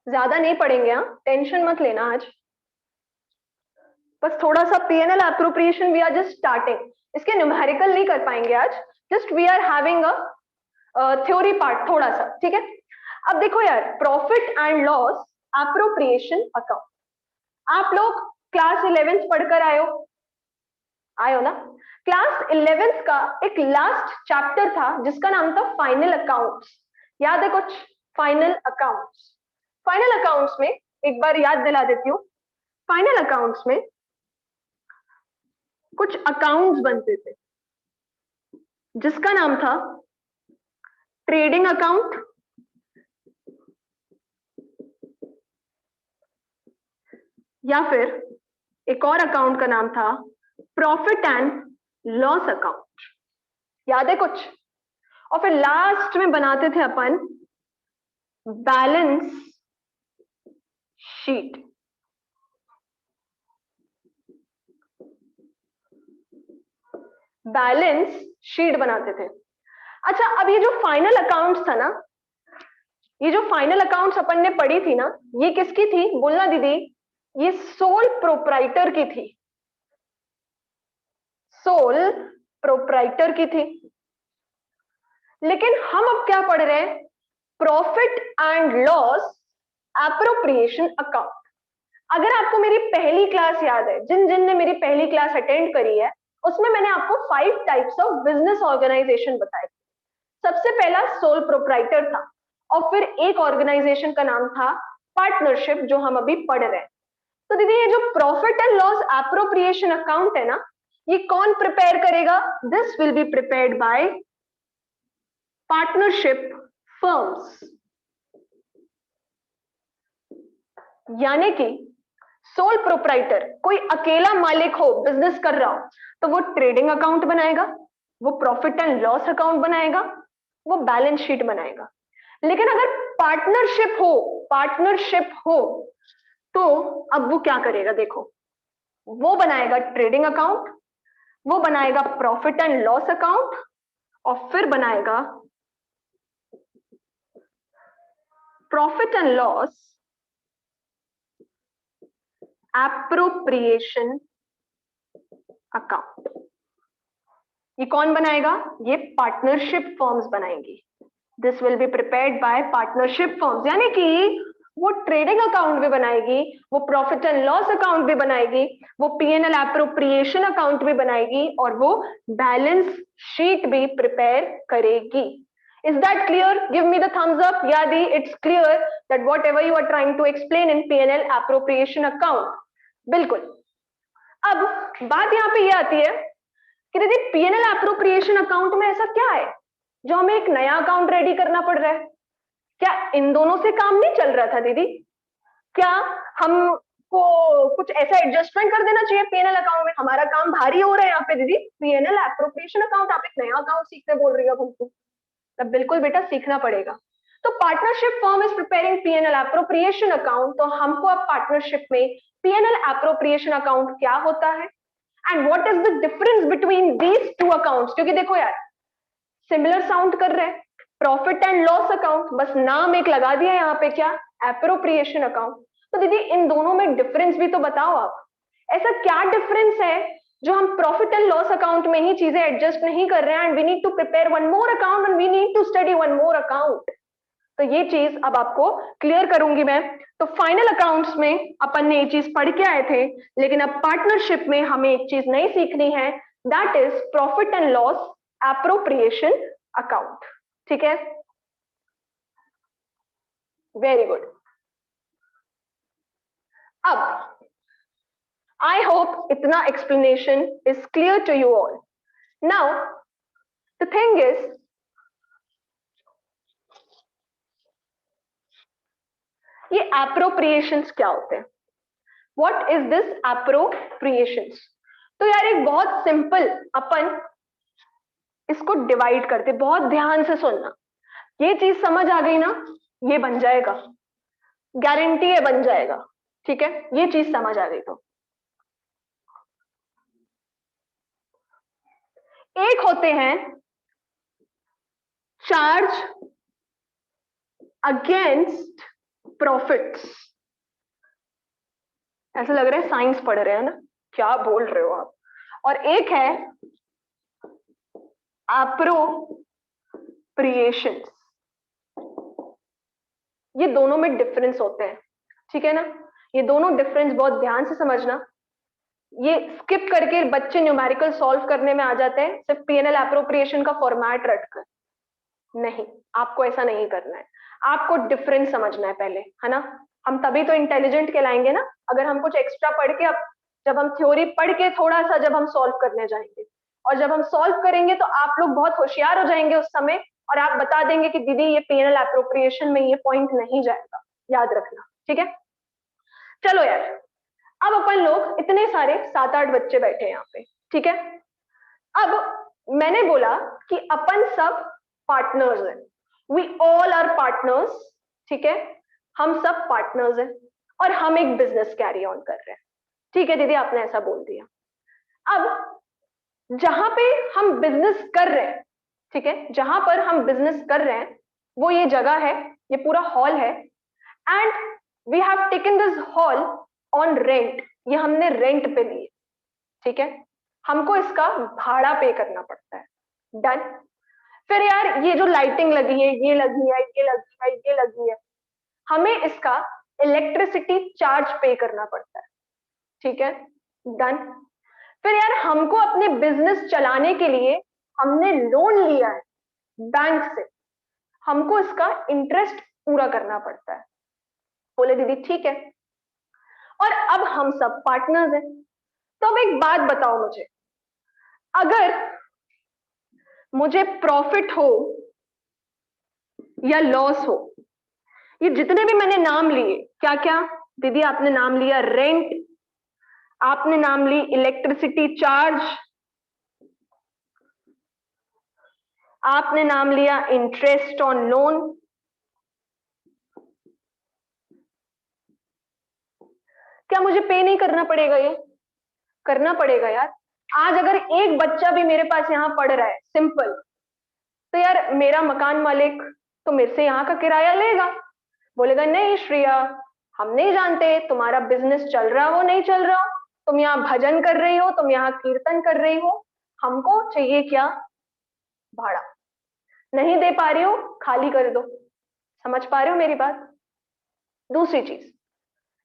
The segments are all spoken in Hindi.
ज्यादा नहीं पढ़ेंगे, हाँ टेंशन मत लेना आज, बस थोड़ा सा PNL appropriation we are just starting, इसके न्यूमेरिकल नहीं कर पाएंगे आज, just we are having a theory part थोड़ा सा, ठीक है। अब देखो यार, profit and loss appropriation account, आप लोग क्लास 11th पढ़कर आयो ना। क्लास 11th का एक लास्ट चैप्टर था जिसका नाम था फाइनल अकाउंट्स, याद है कुछ? फाइनल अकाउंट्स, फाइनल अकाउंट्स में एक बार याद दिला देती हूँ, फाइनल अकाउंट्स में कुछ अकाउंट्स बनते थे जिसका नाम था ट्रेडिंग अकाउंट, या फिर एक और अकाउंट का नाम था प्रॉफिट एंड लॉस अकाउंट, याद है कुछ? और फिर लास्ट में बनाते थे अपन बैलेंस शीट, बैलेंस शीट बनाते थे। अच्छा, अब ये जो फाइनल अकाउंट्स था ना, ये जो फाइनल अकाउंट्स अपन ने पढ़ी थी ना, ये किसकी थी बोलना दीदी? ये सोल प्रोप्राइटर की थी, सोल प्रोप्राइटर की थी। लेकिन हम अब क्या पढ़ रहे हैं? Profit and loss appropriation account. अगर आपको मेरी पहली क्लास याद है, जिन जिन ने मेरी पहली क्लास अटेंड करी है, उसमें मैंने आपको 5 टाइप्स ऑफ बिजनेस ऑर्गेनाइजेशन बताए। सबसे पहला सोल प्रोप्राइटर था, और फिर एक ऑर्गेनाइजेशन का नाम था पार्टनरशिप, जो हम अभी पढ़ रहे हैं। तो दीदी, ये जो profit and loss appropriation account है ना, ये कौन प्रिपेयर करेगा? This will be prepared by partnership firms, यानी कि सोल प्रोप्राइटर, कोई अकेला मालिक हो, बिजनेस कर रहा हो, तो वो ट्रेडिंग अकाउंट बनाएगा, वो प्रॉफिट एंड लॉस अकाउंट बनाएगा, वो बैलेंस शीट बनाएगा। लेकिन अगर पार्टनरशिप हो तो अब वो क्या करेगा? देखो, वो बनाएगा ट्रेडिंग अकाउंट, वो बनाएगा प्रॉफिट एंड लॉस अकाउंट, और फिर बनाएगा profit and loss appropriation account. ये कौन बनाएगा? ये पार्टनरशिप फर्म्स बनाएंगी। This will be prepared by partnership firms, यानी कि वो ट्रेडिंग अकाउंट भी बनाएगी, वो प्रॉफिट एंड लॉस अकाउंट भी बनाएगी, वो पीएनएल एप्रोप्रिएशन अकाउंट भी बनाएगी, और वो बैलेंस शीट भी प्रिपेयर करेगी। Is that clear? Give me the thumbs up. यादी, it's clear that whatever you are trying to explain in PNL appropriation account. बिल्कुल। अब बात यहां पे ये आती है कि दीदी, पीएनएल एप्रोप्रिएशन अकाउंट में ऐसा क्या है जो हमें एक नया अकाउंट रेडी करना पड़ रहा है? क्या इन दोनों से काम नहीं चल रहा था दीदी? क्या हमको कुछ ऐसा एडजस्टमेंट कर देना चाहिए पीएनएल अकाउंट में? हमारा काम भारी हो रहा है यहाँ पे दीदी, पीएनएल एप्रोप्रिएशन अकाउंट, आप एक नया अकाउंट सीखने बोल रही हो हमको, तब बिल्कुल बेटा सीखना पड़ेगा। तो partnership firm is preparing PNL appropriation account, तो हमको अब पार्टनरशिप में पीएनएल एप्रोप्रिएशन अकाउंट क्या होता है and what is the difference between these two accounts. क्योंकि देखो यार, सिमिलर साउंड कर रहे हैं, प्रॉफिट एंड लॉस अकाउंट, बस नाम एक लगा दिया यहाँ पे, क्या? Appropriation account. तो दीदी, इन दोनों में डिफरेंस भी तो बताओ आप, ऐसा क्या डिफरेंस है जो हम प्रॉफिट एंड लॉस अकाउंट में ही चीजें एडजस्ट नहीं कर रहे हैं, and we need to prepare one more account and we need to study one more account. तो ये चीज अब आपको क्लियर करूंगी मैं। तो फाइनल अकाउंट्स में अपन ने ये चीज पढ़ के आए थे, लेकिन अब पार्टनरशिप में हमें एक चीज नई सीखनी है, that is profit and loss appropriation account. ठीक है, वेरी गुड। अब आई होप इतना explanation is clear to you all. Now the thing is, ये एप्रोप्रिएशंस क्या होते हैं? What is this appropriations? तो यार, एक बहुत सिंपल, अपन इसको डिवाइड करते, बहुत ध्यान से सुनना, ये चीज समझ आ गई ना, ये बन जाएगा, गारंटी है बन जाएगा। ठीक है, ये चीज समझ आ गई तो एक होते हैं चार्ज अगेंस्ट प्रॉफिट्स। ऐसा लग रहा है साइंस पढ़ रहे हैं ना, क्या बोल रहे हो आप। और एक है एप्रोप्रिएशन। ये दोनों में डिफरेंस होते हैं, ठीक है ना। ये दोनों डिफरेंस बहुत ध्यान से समझना। ये स्किप करके बच्चे न्यूमेरिकल सॉल्व करने में आ जाते हैं सिर्फ पीएनएल एप्रोप्रिएशन का फॉर्मेट रटकर। नहीं, आपको ऐसा नहीं करना है, आपको डिफरेंस समझना है पहले, है ना। हम तभी तो इंटेलिजेंट कहलाएंगे ना, अगर हम कुछ एक्स्ट्रा पढ़ के, अब जब हम थ्योरी पढ़ के थोड़ा सा जब हम सॉल्व करने जाएंगे, और जब हम सॉल्व करेंगे तो आप लोग बहुत होशियार हो जाएंगे उस समय, और आप बता देंगे कि दीदी ये पीएनएल एप्रोप्रिएशन में ये पॉइंट नहीं जाएगा, याद रखना, ठीक है। चलो यार, अब अपन लोग इतने सारे 7-8 बच्चे बैठे हैं यहाँ पे, ठीक है। अब मैंने बोला कि अपन सब पार्टनर्स हैं, वी ऑल आर पार्टनर्स, ठीक है। हम सब पार्टनर्स हैं और हम एक बिजनेस कैरी ऑन कर रहे हैं, ठीक है दीदी, आपने ऐसा बोल दिया। अब जहां पे हम बिजनेस कर रहे हैं, ठीक है, जहां पर हम बिजनेस कर रहे हैं वो ये जगह है, ये पूरा हॉल है, and we have taken this hall on rent, ये हमने रेंट पे लिए, ठीक है। हमको इसका भाड़ा पे करना पड़ता है, डन। फिर यार ये जो लाइटिंग लगी है, ये लगी है, ये लगी है, ये लगी है, हमें इसका इलेक्ट्रिसिटी चार्ज पे करना पड़ता है, ठीक है, डन। फिर यार हमको अपने बिजनेस चलाने के लिए हमने लोन लिया है बैंक से, हमको इसका इंटरेस्ट पूरा करना पड़ता है। बोले दीदी ठीक है, और अब हम सब पार्टनर्स हैं। तो अब एक बात बताओ मुझे, अगर मुझे प्रॉफिट हो या लॉस हो, ये जितने भी मैंने नाम लिए, क्या क्या दीदी आपने नाम लिया, रेंट, आपने नाम ली इलेक्ट्रिसिटी चार्ज, आपने नाम लिया इंटरेस्ट ऑन लोन, क्या मुझे पे नहीं करना पड़ेगा? ये करना पड़ेगा यार। आज अगर एक बच्चा भी मेरे पास यहाँ पढ़ रहा है सिंपल, तो यार मेरा मकान मालिक तो मेरे से यहाँ का किराया लेगा। बोलेगा नहीं श्रेया, हम नहीं जानते तुम्हारा बिजनेस चल रहा हो नहीं चल रहा हो, तुम यहाँ भजन कर रही हो, तुम यहाँ कीर्तन कर रही हो, हमको चाहिए क्या? भाड़ा। नहीं दे पा रही हो, खाली कर दो। समझ पा रहे हो मेरी बात? दूसरी चीज,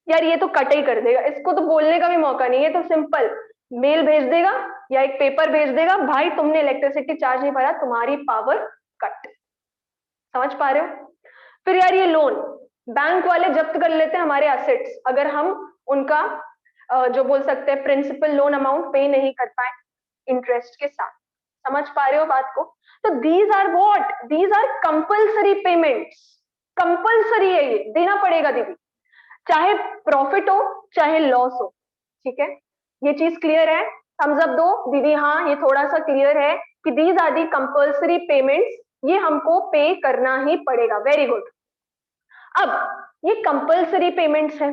यार ये तो कट ही कर देगा, इसको तो बोलने का भी मौका नहीं है, तो सिंपल मेल भेज देगा या एक पेपर भेज देगा, भाई तुमने इलेक्ट्रिसिटी चार्ज नहीं भरा, तुम्हारी पावर कट। समझ पा रहे हो? फिर यार ये लोन, बैंक वाले जब्त कर लेते हैं हमारे एसेट्स अगर हम उनका जो बोल सकते हैं प्रिंसिपल लोन अमाउंट पे नहीं कर पाए इंटरेस्ट के साथ। समझ पा रहे हो बात को? तो these are what, these are compulsory payments, compulsory है, ये देना पड़ेगा दीदी, चाहे प्रॉफिट हो चाहे लॉस हो, ठीक है। ये चीज क्लियर है? थम्स अप दो दीदी, हाँ ये थोड़ा सा क्लियर है कि these are the compulsory payments, ये हमको पे करना ही पड़ेगा। Very good. अब ये कंपल्सरी पेमेंट्स है,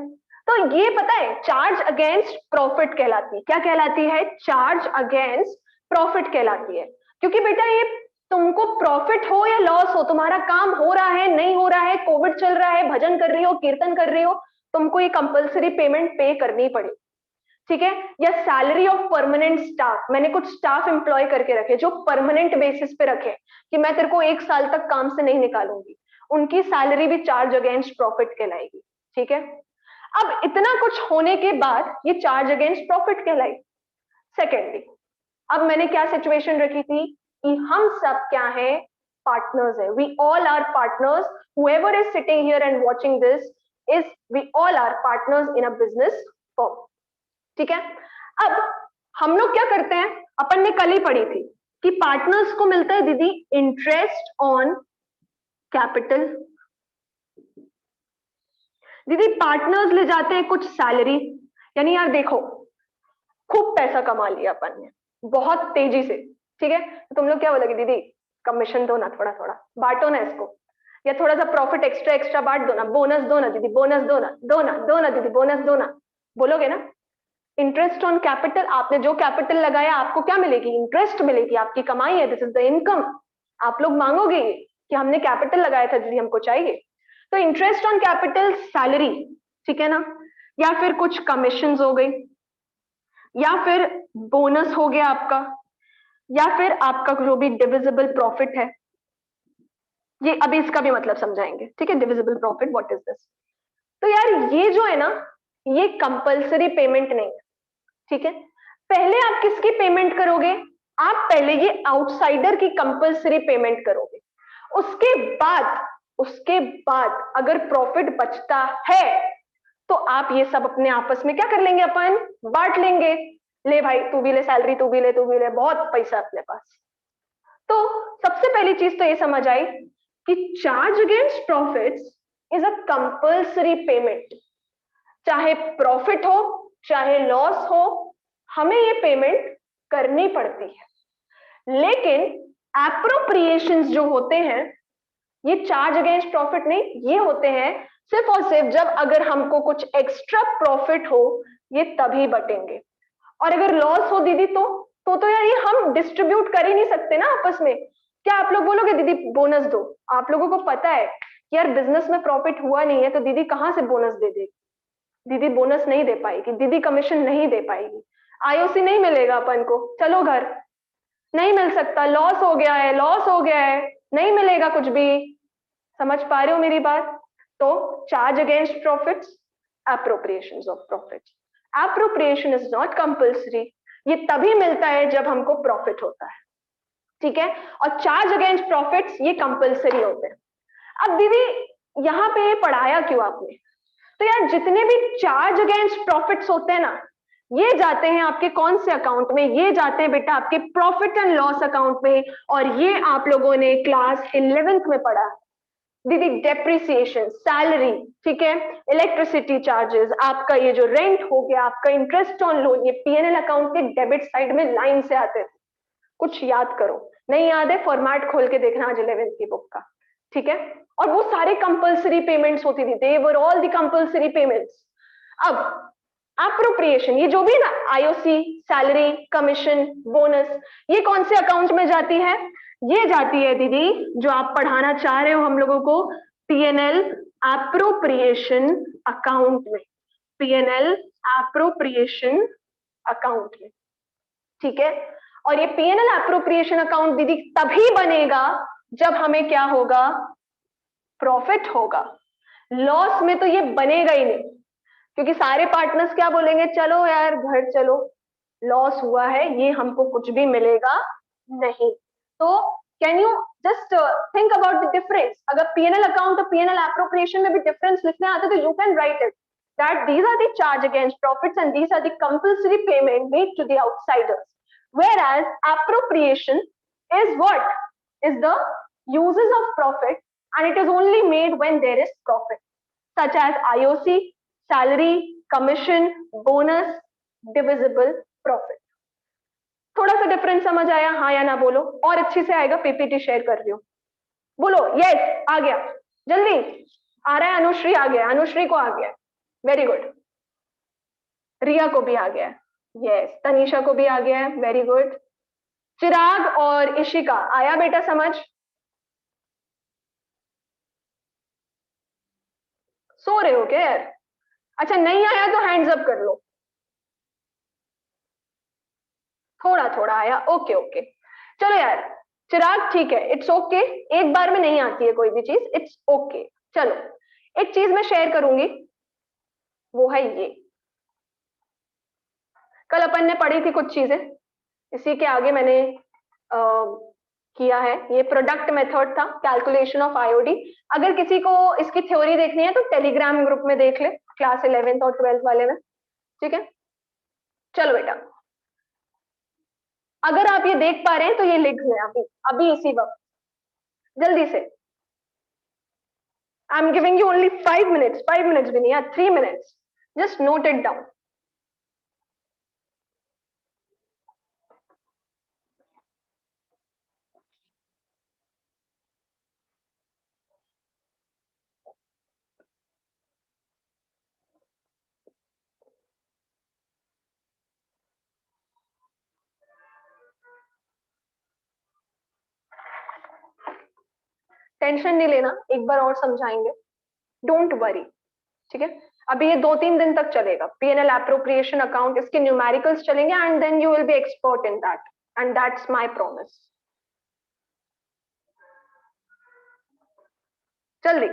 तो ये पता है चार्ज अगेंस्ट प्रॉफिट कहलाती है। क्या कहलाती है? चार्ज अगेंस्ट प्रॉफिट कहलाती है, क्योंकि बेटा ये तुमको प्रॉफिट हो या लॉस हो, तुम्हारा काम हो रहा है नहीं हो रहा है, कोविड चल रहा है, भजन कर रही हो, कीर्तन कर रही हो, तुमको ये कंपल्सरी पेमेंट पे करनी पड़ेगी, ठीक है। या सैलरी ऑफ परमानेंट स्टाफ, मैंने कुछ स्टाफ एम्प्लॉय करके रखे जो परमानेंट बेसिस पे रखे कि मैं तेरे को 1 साल तक काम से नहीं निकालूंगी, उनकी सैलरी भी चार्ज अगेंस्ट प्रॉफिट कहलाएगी, ठीक है। अब इतना कुछ होने के बाद ये चार्ज अगेंस्ट प्रॉफिट कहलाई। सेकेंडली, अब मैंने क्या सिचुएशन रखी थी कि हम सब क्या है? पार्टनर्स है, we all are partners, whoever is sitting here and watching this is we all are partners in a business firm, ठीक है। अब हम लोग क्या करते हैं, अपन ने कल ही पढ़ी थी कि पार्टनर्स को मिलता है दीदी इंटरेस्ट ऑन कैपिटल। दीदी पार्टनर्स ले जाते हैं कुछ सैलरी, यानी यार देखो खूब पैसा कमा लिया अपन ने बहुत तेजी से, ठीक है, तो तुम लोग क्या बोलोगे? दीदी कमीशन दो ना, थोड़ा थोड़ा बांटो ना इसको, या थोड़ा सा प्रॉफिट एक्स्ट्रा एक्स्ट्रा बांट दो ना, बोनस दो ना दीदी, बोनस दो ना, दो ना दीदी, बोनस दो ना, बोलोगे ना? इंटरेस्ट ऑन कैपिटल, आपने जो कैपिटल लगाया आपको क्या मिलेगी? इंटरेस्ट मिलेगी, आपकी कमाई है, दिस इज द इनकम। आप लोग मांगोगे कि हमने कैपिटल लगाया था दीदी, हमको चाहिए। तो इंटरेस्ट ऑन कैपिटल सैलरी, ठीक है ना, या फिर कुछ कमीशंस हो गई, या फिर बोनस हो गया आपका, या फिर आपका जो भी डिविजिबल प्रॉफिट है, ये अभी इसका भी मतलब समझाएंगे, ठीक है, divisible profit what is this. तो यार ये जो है ना, ये कंपल्सरी पेमेंट नहीं है, ठीक है। पहले आप किसकी पेमेंट करोगे, आप पहले ये आउटसाइडर की कंपल्सरी पेमेंट करोगे, उसके बाद उसके बाद अगर प्रॉफिट बचता है तो आप ये सब अपने आपस में क्या कर लेंगे, अपन बांट लेंगे, ले भाई तू भी ले सैलरी, तू भी ले, तू भी ले, बहुत पैसा अपने पास। तो सबसे पहली चीज तो ये समझ आई कि charge against profits is a compulsory payment, चाहे प्रॉफिट हो चाहे लॉस हो, हमें ये पेमेंट करनी पड़ती है। लेकिन एप्रोप्रिएशंस जो होते हैं, ये चार्ज अगेंस्ट प्रॉफिट नहीं, ये होते हैं सिर्फ और सिर्फ जब अगर हमको कुछ एक्स्ट्रा प्रॉफिट हो, ये तभी बटेंगे। और अगर लॉस हो दीदी तो यार ये हम डिस्ट्रीब्यूट कर ही नहीं सकते ना आपस में। क्या आप लोग बोलोगे दीदी बोनस दो, आप लोगों को पता है कि यार बिजनेस में प्रॉफिट हुआ नहीं है तो दीदी कहां से बोनस दे देगी, दीदी बोनस नहीं दे पाएगी, दीदी कमीशन नहीं दे पाएगी, आईओसी नहीं मिलेगा अपन को, चलो घर, नहीं मिल सकता, लॉस हो गया है, लॉस हो गया है, नहीं मिलेगा कुछ भी। समझ पा रहे हो मेरी बात? तो charge against profits, appropriation of profits, appropriation is not compulsory, ये तभी मिलता है जब हमको प्रॉफिट होता है, ठीक है। और चार्ज अगेंस्ट प्रॉफिट्स ये कंपल्सरी होते हैं। अब दीदी यहां पे पढ़ाया क्यों आपने, तो यार जितने भी चार्ज अगेंस्ट प्रॉफिट्स होते हैं ना, ये जाते हैं आपके कौन से अकाउंट में, ये जाते हैं बेटा आपके प्रॉफिट एंड लॉस अकाउंट में। और ये आप लोगों ने क्लास 11th में पढ़ा दीदी, डेप्रिसिएशन, सैलरी, ठीक है, इलेक्ट्रिसिटी चार्जेस, आपका ये जो रेंट हो गया, आपका इंटरेस्ट ऑन लोन, ये पीएनएल अकाउंट के डेबिट साइड में लाइन से आते थे। कुछ याद करो, नहीं याद है फॉर्मेट खोल के देखना आज 11th की बुक का, ठीक है। और वो सारे कंपल्सरी पेमेंट्स होती थी, they were all the compulsory payments. अब अप्रोप्रिएशन, ये जो भी ना आईओसी, सैलरी, कमीशन, बोनस, ये कौन से अकाउंट में जाती है, ये जाती है दीदी जो आप पढ़ाना चाह रहे हो हम लोगों को, पीएनएल अप्रोप्रिएशन अकाउंट में, पीएनएल अप्रोप्रिएशन अकाउंट में, ठीक है। और ये पीएनएल अप्रोप्रिएशन अकाउंट दीदी तभी बनेगा जब हमें क्या होगा, प्रॉफिट होगा। लॉस में तो ये बनेगा ही नहीं, क्योंकि सारे पार्टनर्स क्या बोलेंगे, चलो यार घर चलो, लॉस हुआ है, ये हमको कुछ भी मिलेगा नहीं। तो can you just think about the difference, अगर पीएनएल अकाउंट और पीएनएल एप्रोप्रिएशन में भी डिफरेंस लिखने आते तो you can write it that these are the charge against profits and these are the compulsory payment made to the outsiders, whereas appropriation is what is the uses of profit and it is only made when there is profit, such as IOC, salary, commission, bonus, divisible profit. थोड़ा सा डिफरेंस समझ आया, हाँ या ना बोलो, और अच्छी से आएगा, पीपीटी शेयर कर रही हूँ, बोलो यस, आ गया, जल्दी आ रहा है, अनुश्री आ गया, अनुश्री को आ गया, वेरी गुड, रिया को भी आ गया, यस, तनीषा को भी आ गया है, वेरी गुड, चिराग और इशिका आया बेटा समझ, सो रहे हो क्या यार, अच्छा नहीं आया तो हैंड्स अप कर लो, थोड़ा थोड़ा आया, ओके ओके, चलो यार, चिराग ठीक है, इट्स ओके, एक बार में नहीं आती है कोई भी चीज, इट्स ओके। चलो एक चीज मैं शेयर करूंगी, वो है ये, कल अपन ने पढ़ी थी कुछ चीजें, इसी के आगे मैंने किया है, ये प्रोडक्ट मेथड था, कैलकुलेशन ऑफ आईओडी। अगर किसी को इसकी थ्योरी देखनी है तो टेलीग्राम ग्रुप में देख ले, क्लास 11th और 12th वाले में, ठीक है। चलो बेटा, अगर आप ये देख पा रहे हैं तो ये लिख लें अभी अभी इसी वक्त, जल्दी से। I am giving you only 5 minutes, 5 minutes भी नहीं यार, 3 minutes, just note it down. Tension नहीं लेना, एक बार और समझाएंगे, डोंट वरी, ठीक है। अभी ये 2-3 दिन तक चलेगा, पीएनएल एप्रोप्रिएशन अकाउंट, इसके न्यूमेरिकल्स चलेंगे and then you will be expert in that, and that's my promise. जल्दी।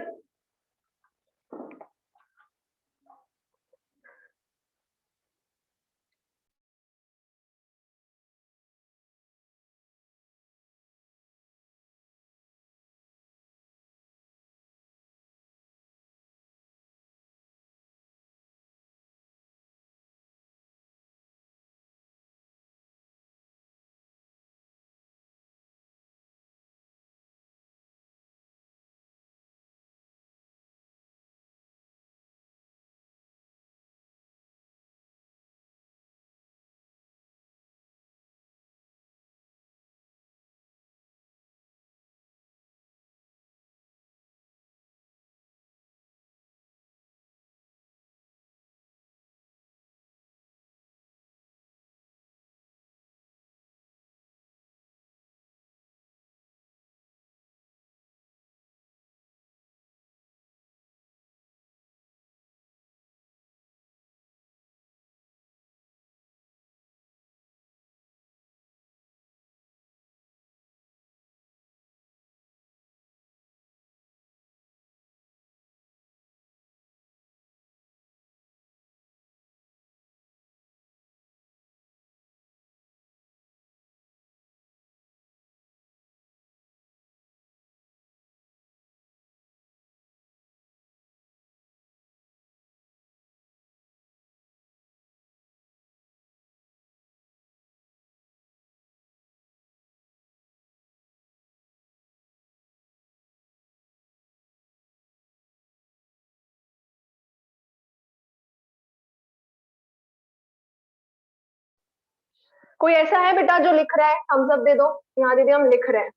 कोई ऐसा है बेटा जो लिख रहा है? थम्स अप दे दो। यहाँ दीदी हम लिख रहे हैं,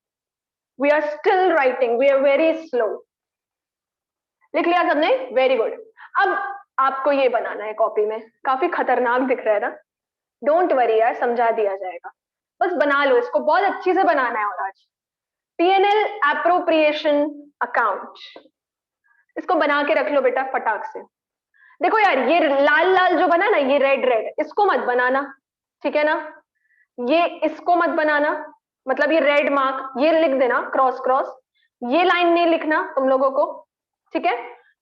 we are still writing, we are very slow. लिख लिया सबने? Very good. अब आपको ये बनाना है कॉपी में, काफी खतरनाक दिख रहा है ना? डोंट वरी यार, समझा दिया जाएगा, बस बना लो इसको, बहुत अच्छी से बनाना है। और आज पीएनएल एप्रोप्रिएशन अकाउंट, इसको बना के रख लो बेटा फटाक से। देखो यार, ये लाल लाल जो बना ना, ये रेड रेड, इसको मत बनाना, ठीक है ना? ये इसको मत बनाना, मतलब ये रेड मार्क ये लिख देना क्रॉस क्रॉस, ये लाइन नहीं लिखना तुम लोगों को, ठीक है?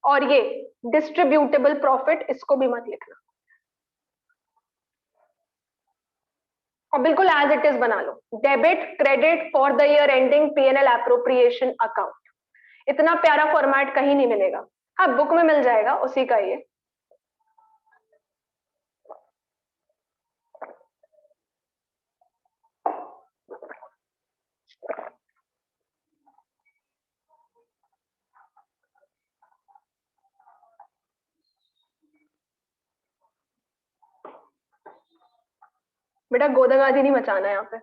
और ये डिस्ट्रीब्यूटेबल प्रॉफिट, इसको भी मत लिखना, और बिल्कुल एज इट इज बना लो, debit credit for the year ending PNL appropriation account. इतना प्यारा फॉर्मेट कहीं नहीं मिलेगा। हाँ, बुक में मिल जाएगा उसी का ये। बेटा गोदागादी नहीं मचाना है यहाँ पे।